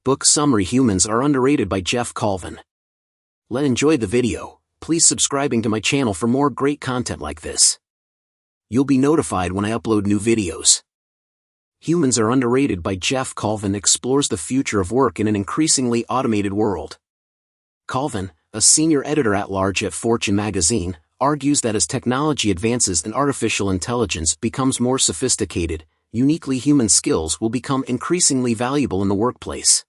Book Summary: Humans Are Underrated by Geoff Colvin. Let's enjoy the video. Please subscribing to my channel for more great content like this. You'll be notified when I upload new videos. Humans Are Underrated by Geoff Colvin explores the future of work in an increasingly automated world. Colvin, a senior editor-at-large at Fortune magazine, argues that as technology advances and artificial intelligence becomes more sophisticated, uniquely human skills will become increasingly valuable in the workplace.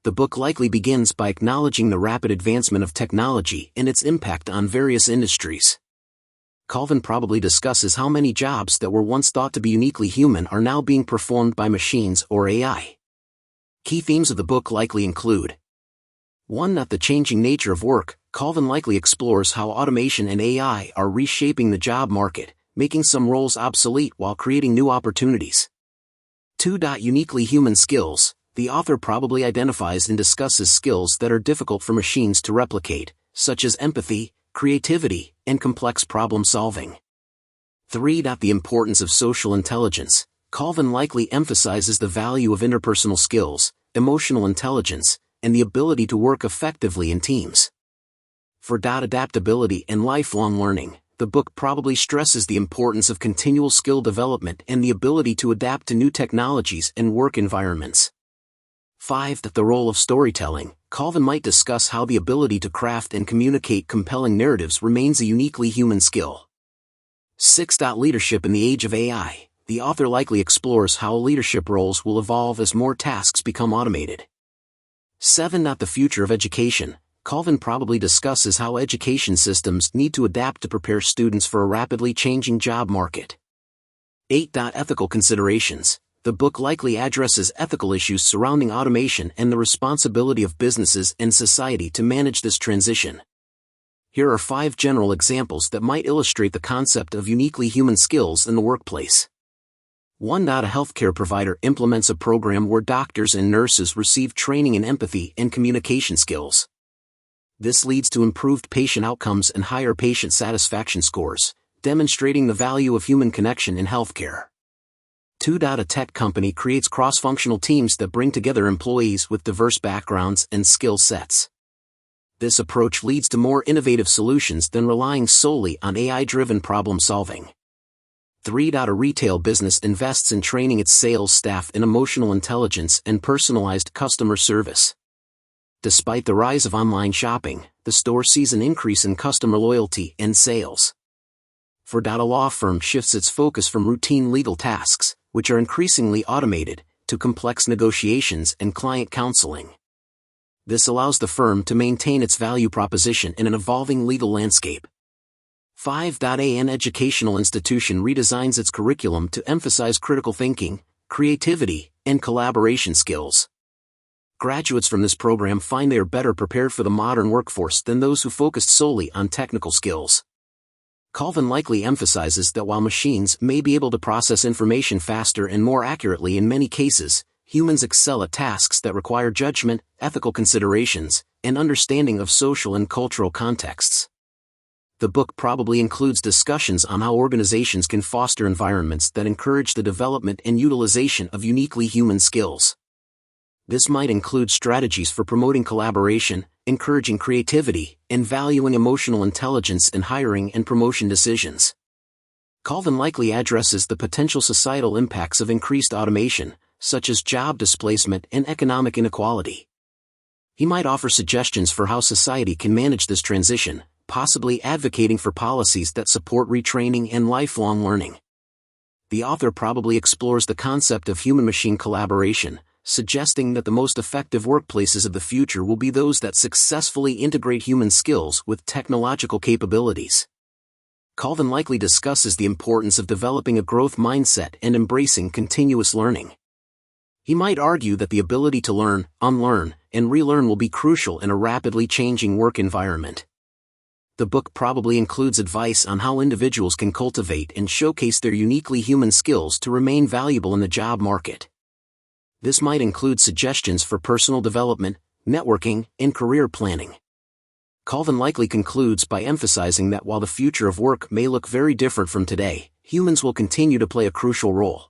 The book likely begins by acknowledging the rapid advancement of technology and its impact on various industries. Colvin probably discusses how many jobs that were once thought to be uniquely human are now being performed by machines or AI. Key themes of the book likely include: 1. The changing nature of work. Colvin likely explores how automation and AI are reshaping the job market, making some roles obsolete while creating new opportunities. 2. Uniquely human skills. The author probably identifies and discusses skills that are difficult for machines to replicate, such as empathy, creativity, and complex problem solving. 3. The importance of social intelligence. Colvin likely emphasizes the value of interpersonal skills, emotional intelligence, and the ability to work effectively in teams. 4. Adaptability and lifelong learning. The book probably stresses the importance of continual skill development and the ability to adapt to new technologies and work environments. 5. The role of storytelling. Colvin might discuss how the ability to craft and communicate compelling narratives remains a uniquely human skill. 6. Leadership in the age of AI. The author likely explores how leadership roles will evolve as more tasks become automated. 7. The future of education. Colvin probably discusses how education systems need to adapt to prepare students for a rapidly changing job market. 8. Ethical considerations. The book likely addresses ethical issues surrounding automation and the responsibility of businesses and society to manage this transition. Here are 5 general examples that might illustrate the concept of uniquely human skills in the workplace. 1. A healthcare provider implements a program where doctors and nurses receive training in empathy and communication skills. This leads to improved patient outcomes and higher patient satisfaction scores, demonstrating the value of human connection in healthcare. 2. A tech company creates cross-functional teams that bring together employees with diverse backgrounds and skill sets. This approach leads to more innovative solutions than relying solely on AI-driven problem solving. 3. A retail business invests in training its sales staff in emotional intelligence and personalized customer service. Despite the rise of online shopping, the store sees an increase in customer loyalty and sales. 4. A law firm shifts its focus from routine legal tasks, which are increasingly automated, to complex negotiations and client counseling. This allows the firm to maintain its value proposition in an evolving legal landscape. 5. An educational institution redesigns its curriculum to emphasize critical thinking, creativity, and collaboration skills. Graduates from this program find they are better prepared for the modern workforce than those who focused solely on technical skills. Colvin likely emphasizes that while machines may be able to process information faster and more accurately in many cases, humans excel at tasks that require judgment, ethical considerations, and understanding of social and cultural contexts. The book probably includes discussions on how organizations can foster environments that encourage the development and utilization of uniquely human skills. This might include strategies for promoting collaboration, encouraging creativity, and valuing emotional intelligence in hiring and promotion decisions. Colvin likely addresses the potential societal impacts of increased automation, such as job displacement and economic inequality. He might offer suggestions for how society can manage this transition, possibly advocating for policies that support retraining and lifelong learning. The author probably explores the concept of human-machine collaboration, suggesting that the most effective workplaces of the future will be those that successfully integrate human skills with technological capabilities. Colvin likely discusses the importance of developing a growth mindset and embracing continuous learning. He might argue that the ability to learn, unlearn, and relearn will be crucial in a rapidly changing work environment. The book probably includes advice on how individuals can cultivate and showcase their uniquely human skills to remain valuable in the job market. This might include suggestions for personal development, networking, and career planning. Colvin likely concludes by emphasizing that while the future of work may look very different from today, humans will continue to play a crucial role.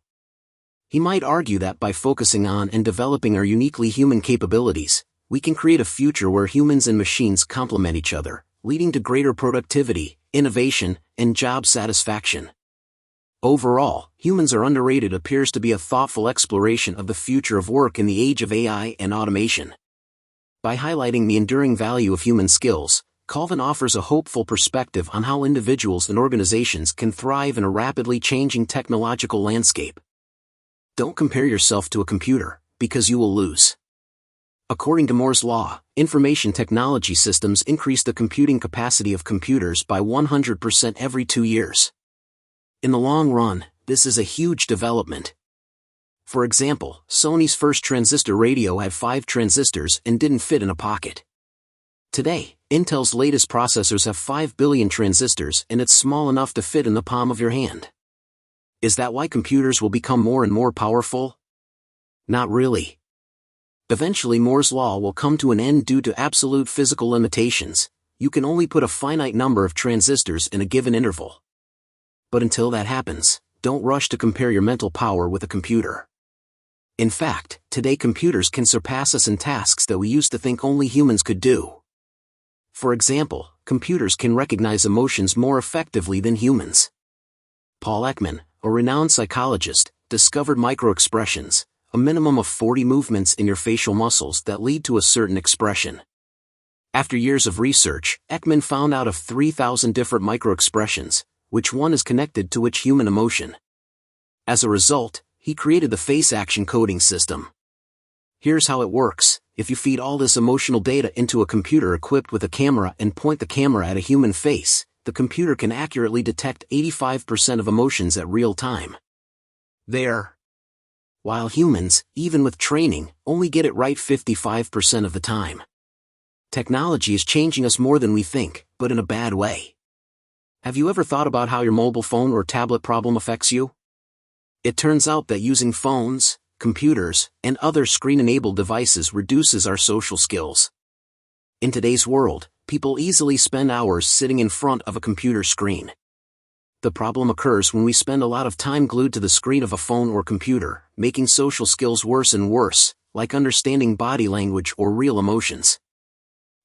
He might argue that by focusing on and developing our uniquely human capabilities, we can create a future where humans and machines complement each other, leading to greater productivity, innovation, and job satisfaction. Overall, Humans Are Underrated appears to be a thoughtful exploration of the future of work in the age of AI and automation. By highlighting the enduring value of human skills, Colvin offers a hopeful perspective on how individuals and organizations can thrive in a rapidly changing technological landscape. Don't compare yourself to a computer, because you will lose. According to Moore's law, information technology systems increase the computing capacity of computers by 100% every 2 years. In the long run, this is a huge development. For example, Sony's first transistor radio had 5 transistors and didn't fit in a pocket. Today, Intel's latest processors have 5 billion transistors and it's small enough to fit in the palm of your hand. Is that why computers will become more and more powerful? Not really. Eventually Moore's law will come to an end due to absolute physical limitations. You can only put a finite number of transistors in a given interval. But until that happens, don't rush to compare your mental power with a computer. In fact, today computers can surpass us in tasks that we used to think only humans could do. For example, computers can recognize emotions more effectively than humans. Paul Ekman, a renowned psychologist, discovered microexpressions, a minimum of 40 movements in your facial muscles that lead to a certain expression. After years of research, Ekman found out of 3,000 different microexpressions, which one is connected to which human emotion. As a result, he created the face action coding system. Here's how it works. If you feed all this emotional data into a computer equipped with a camera and point the camera at a human face, the computer can accurately detect 85% of emotions at real time. While humans, even with training, only get it right 55% of the time. Technology is changing us more than we think, but in a bad way. Have you ever thought about how your mobile phone or tablet problem affects you? It turns out that using phones, computers, and other screen-enabled devices reduces our social skills. In today's world, people easily spend hours sitting in front of a computer screen. The problem occurs when we spend a lot of time glued to the screen of a phone or computer, making social skills worse and worse, like understanding body language or real emotions.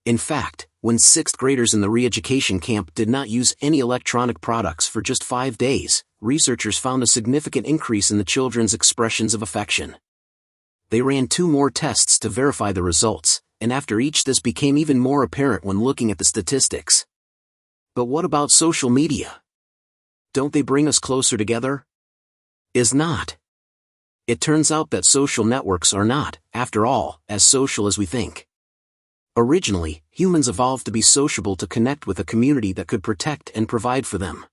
In fact, when 6th graders in the re-education camp did not use any electronic products for just 5 days, researchers found a significant increase in the children's expressions of affection. They ran 2 more tests to verify the results, and after each this became even more apparent when looking at the statistics. But what about social media? Don't they bring us closer together? Is not. It turns out that social networks are not, after all, as social as we think. Originally, humans evolved to be sociable to connect with a community that could protect and provide for them.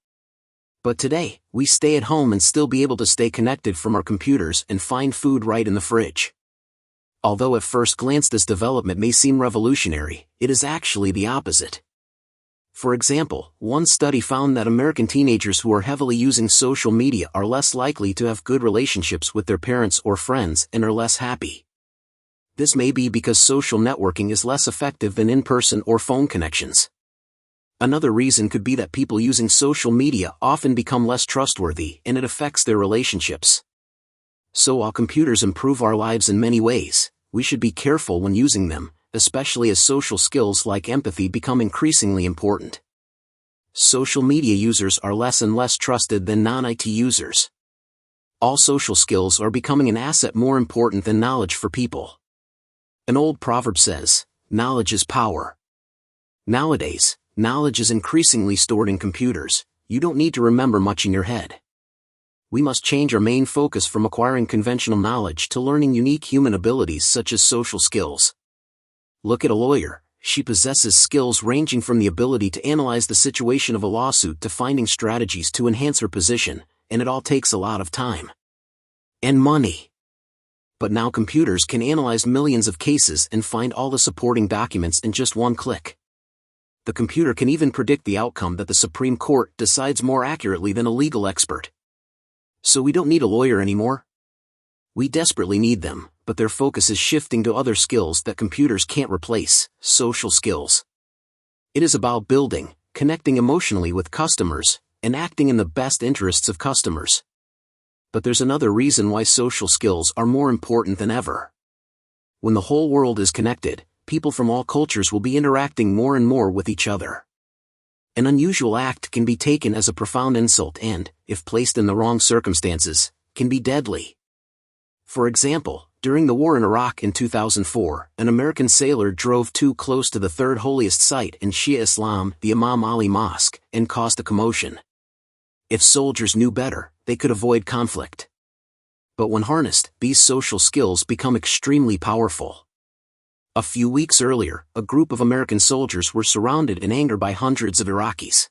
But today, we stay at home and still be able to stay connected from our computers and find food right in the fridge. Although at first glance this development may seem revolutionary, it is actually the opposite. For example, one study found that American teenagers who are heavily using social media are less likely to have good relationships with their parents or friends and are less happy. This may be because social networking is less effective than in-person or phone connections. Another reason could be that people using social media often become less trustworthy and it affects their relationships. So while computers improve our lives in many ways, we should be careful when using them, especially as social skills like empathy become increasingly important. Social media users are less and less trusted than non-IT users. All social skills are becoming an asset more important than knowledge for people. An old proverb says, "Knowledge is power." Nowadays, knowledge is increasingly stored in computers. You don't need to remember much in your head. We must change our main focus from acquiring conventional knowledge to learning unique human abilities such as social skills. Look at a lawyer. She possesses skills ranging from the ability to analyze the situation of a lawsuit to finding strategies to enhance her position, and it all takes a lot of time and money. But now computers can analyze millions of cases and find all the supporting documents in just one click. The computer can even predict the outcome that the Supreme Court decides more accurately than a legal expert. So we don't need a lawyer anymore? We desperately need them, but their focus is shifting to other skills that computers can't replace, social skills. It is about building, connecting emotionally with customers, and acting in the best interests of customers. But there's another reason why social skills are more important than ever. When the whole world is connected, people from all cultures will be interacting more and more with each other. An unusual act can be taken as a profound insult and, if placed in the wrong circumstances, can be deadly. For example, during the war in Iraq in 2004, an American sailor drove too close to the third holiest site in Shia Islam, the Imam Ali Mosque, and caused a commotion. If soldiers knew better, they could avoid conflict. But when harnessed, these social skills become extremely powerful. A few weeks earlier, a group of American soldiers were surrounded in anger by hundreds of Iraqis.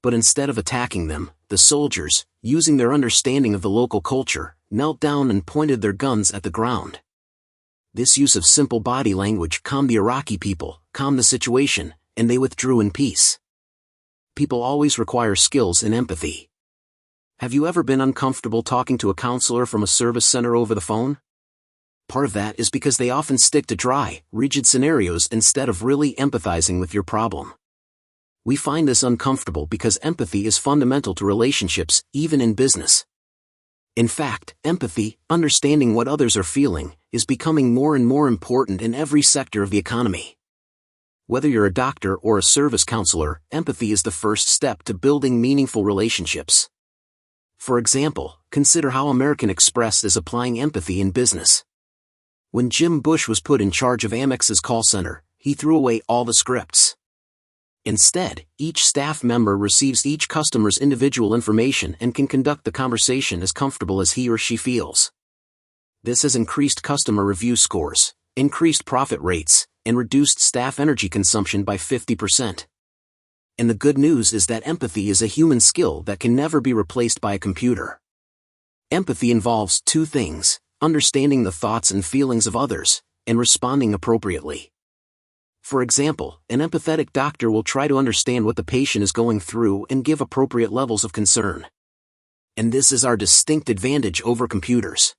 But instead of attacking them, the soldiers, using their understanding of the local culture, knelt down and pointed their guns at the ground. This use of simple body language calmed the Iraqi people, calmed the situation, and they withdrew in peace. People always require skills in empathy. Have you ever been uncomfortable talking to a counselor from a service center over the phone? Part of that is because they often stick to dry, rigid scenarios instead of really empathizing with your problem. We find this uncomfortable because empathy is fundamental to relationships, even in business. In fact, empathy, understanding what others are feeling, is becoming more and more important in every sector of the economy. Whether you're a doctor or a service counselor, empathy is the first step to building meaningful relationships. For example, consider how American Express is applying empathy in business. When Jim Bush was put in charge of Amex's call center, he threw away all the scripts. Instead, each staff member receives each customer's individual information and can conduct the conversation as comfortable as he or she feels. This has increased customer review scores, increased profit rates, and reduced staff energy consumption by 50%. And the good news is that empathy is a human skill that can never be replaced by a computer. Empathy involves two things: understanding the thoughts and feelings of others, and responding appropriately. For example, an empathetic doctor will try to understand what the patient is going through and give appropriate levels of concern. And this is our distinct advantage over computers.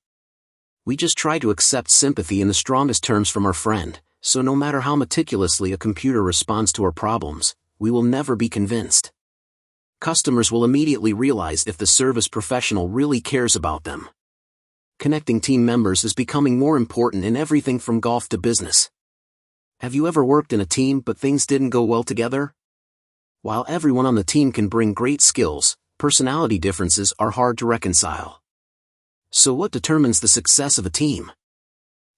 We just try to accept sympathy in the strongest terms from our friend, so no matter how meticulously a computer responds to our problems, we will never be convinced. Customers will immediately realize if the service professional really cares about them. Connecting team members is becoming more important in everything from golf to business. Have you ever worked in a team but things didn't go well together? While everyone on the team can bring great skills, personality differences are hard to reconcile. So what determines the success of a team?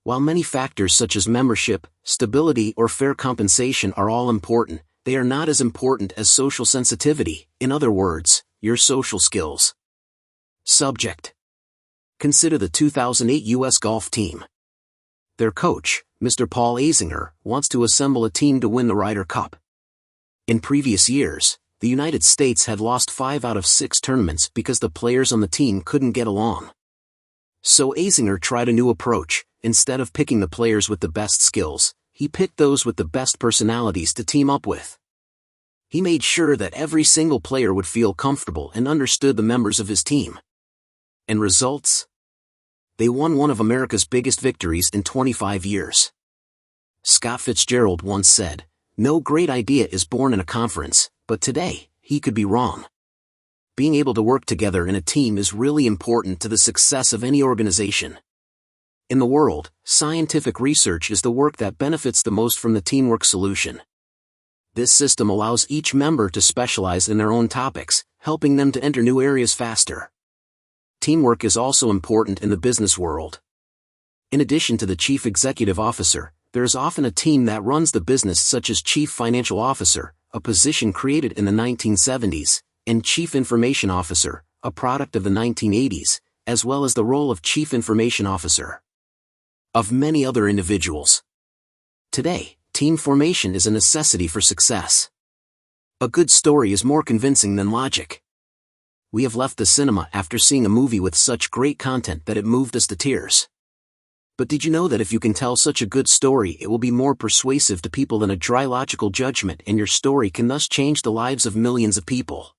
While many factors such as membership, stability, or fair compensation are all important, they are not as important as social sensitivity, in other words, your social skills. Subject: consider the 2008 U.S. golf team. Their coach, Mr. Paul Azinger, wants to assemble a team to win the Ryder Cup. In previous years, the United States had lost 5 out of 6 tournaments because the players on the team couldn't get along. So Azinger tried a new approach. Instead of picking the players with the best skills, he picked those with the best personalities to team up with. He made sure that every single player would feel comfortable and understood the members of his team. And results? They won one of America's biggest victories in 25 years. Scott Fitzgerald once said, "No great idea is born in a conference," but today, he could be wrong. Being able to work together in a team is really important to the success of any organization. In the world, scientific research is the work that benefits the most from the teamwork solution. This system allows each member to specialize in their own topics, helping them to enter new areas faster. Teamwork is also important in the business world. In addition to the chief executive officer, there is often a team that runs the business, such as chief financial officer, a position created in the 1970s, and chief information officer, a product of the 1980s, as well as the role of chief information officer of many other individuals. Today, team formation is a necessity for success. A good story is more convincing than logic. We have left the cinema after seeing a movie with such great content that it moved us to tears. But did you know that if you can tell such a good story, it will be more persuasive to people than a dry logical judgment, and your story can thus change the lives of millions of people?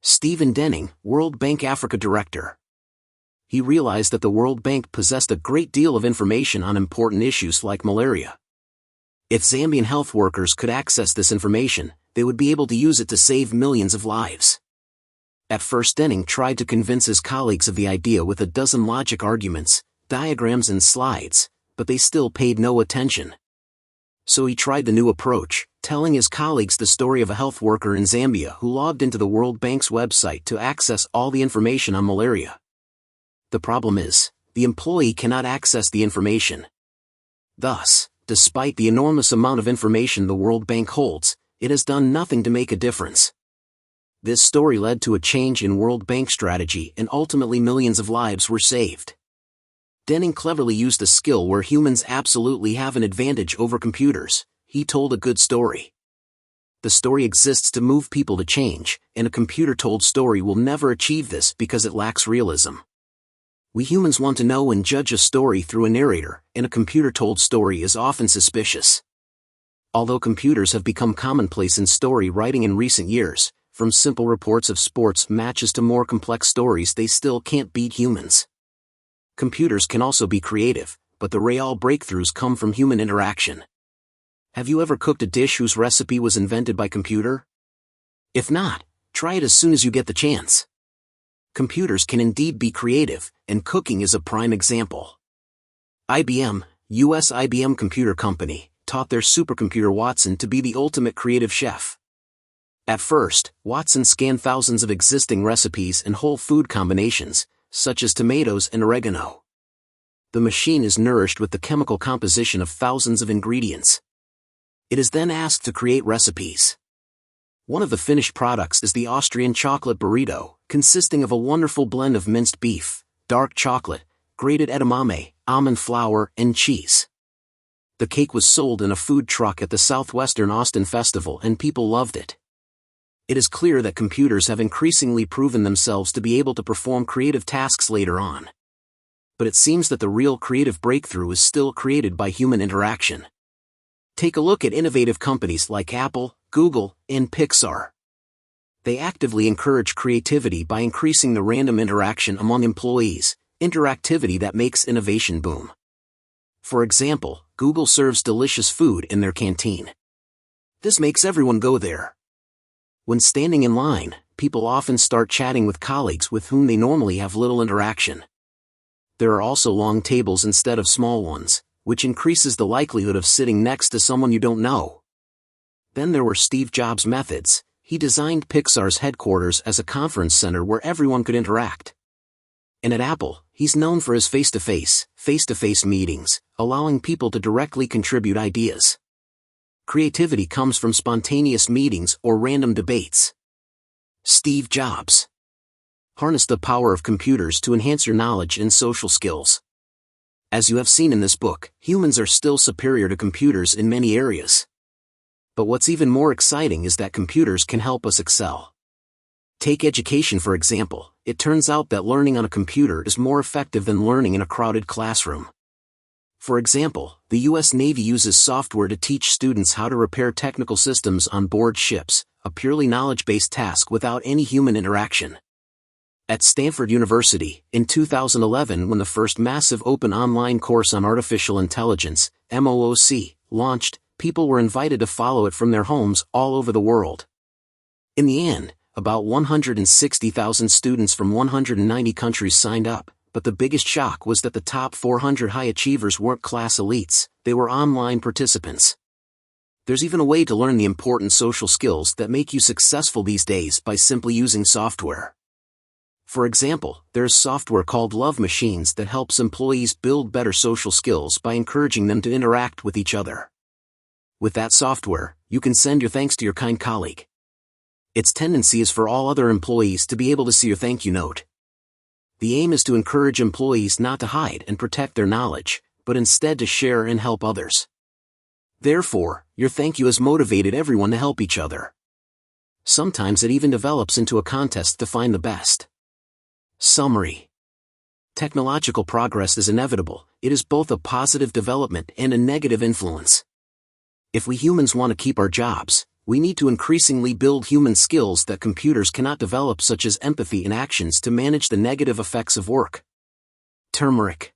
Stephen Denning, World Bank Africa Director. He realized that the World Bank possessed a great deal of information on important issues like malaria. If Zambian health workers could access this information, they would be able to use it to save millions of lives. At first, Denning tried to convince his colleagues of the idea with a dozen logic arguments, diagrams and slides, but they still paid no attention. So he tried the new approach, telling his colleagues the story of a health worker in Zambia who logged into the World Bank's website to access all the information on malaria. The problem is, the employee cannot access the information. Thus, despite the enormous amount of information the World Bank holds, it has done nothing to make a difference. This story led to a change in World Bank strategy and ultimately millions of lives were saved. Denning cleverly used a skill where humans absolutely have an advantage over computers. He told a good story. The story exists to move people to change, and a computer-told story will never achieve this because it lacks realism. We humans want to know and judge a story through a narrator, and a computer-told story is often suspicious. Although computers have become commonplace in story writing in recent years, from simple reports of sports matches to more complex stories, they still can't beat humans. Computers can also be creative, but the real breakthroughs come from human interaction. Have you ever cooked a dish whose recipe was invented by computer? If not, try it as soon as you get the chance. Computers can indeed be creative, and cooking is a prime example. IBM, US IBM Computer Company, taught their supercomputer Watson to be the ultimate creative chef. At first, Watson scanned thousands of existing recipes and whole food combinations, such as tomatoes and oregano. The machine is nourished with the chemical composition of thousands of ingredients. It is then asked to create recipes. One of the finished products is the Austrian chocolate burrito, consisting of a wonderful blend of minced beef, dark chocolate, grated edamame, almond flour, and cheese. The cake was sold in a food truck at the Southwestern Austin Festival and people loved it. It is clear that computers have increasingly proven themselves to be able to perform creative tasks later on. But it seems that the real creative breakthrough is still created by human interaction. Take a look at innovative companies like Apple, Google, and Pixar. They actively encourage creativity by increasing the random interaction among employees, interactivity that makes innovation boom. For example, Google serves delicious food in their canteen. This makes everyone go there. When standing in line, people often start chatting with colleagues with whom they normally have little interaction. There are also long tables instead of small ones, which increases the likelihood of sitting next to someone you don't know. Then there were Steve Jobs' methods. He designed Pixar's headquarters as a conference center where everyone could interact. And at Apple, he's known for his face-to-face meetings, allowing people to directly contribute ideas. Creativity comes from spontaneous meetings or random debates. Steve Jobs harnessed the power of computers to enhance your knowledge and social skills. As you have seen in this book, humans are still superior to computers in many areas. But what's even more exciting is that computers can help us excel. Take education for example. It turns out that learning on a computer is more effective than learning in a crowded classroom. For example, the US Navy uses software to teach students how to repair technical systems on board ships, a purely knowledge-based task without any human interaction. At Stanford University, in 2011 when the first massive open online course on artificial intelligence, MOOC, launched, people were invited to follow it from their homes all over the world. In the end, about 160,000 students from 190 countries signed up, but the biggest shock was that the top 400 high achievers weren't class elites, they were online participants. There's even a way to learn the important social skills that make you successful these days by simply using software. For example, there's software called Love Machines that helps employees build better social skills by encouraging them to interact with each other. With that software, you can send your thanks to your kind colleague. Its tendency is for all other employees to be able to see your thank you note. The aim is to encourage employees not to hide and protect their knowledge, but instead to share and help others. Therefore, your thank you has motivated everyone to help each other. Sometimes it even develops into a contest to find the best. Summary. Technological progress is inevitable. It is both a positive development and a negative influence. If we humans want to keep our jobs, we need to increasingly build human skills that computers cannot develop, such as empathy and actions to manage the negative effects of work. Turmeric.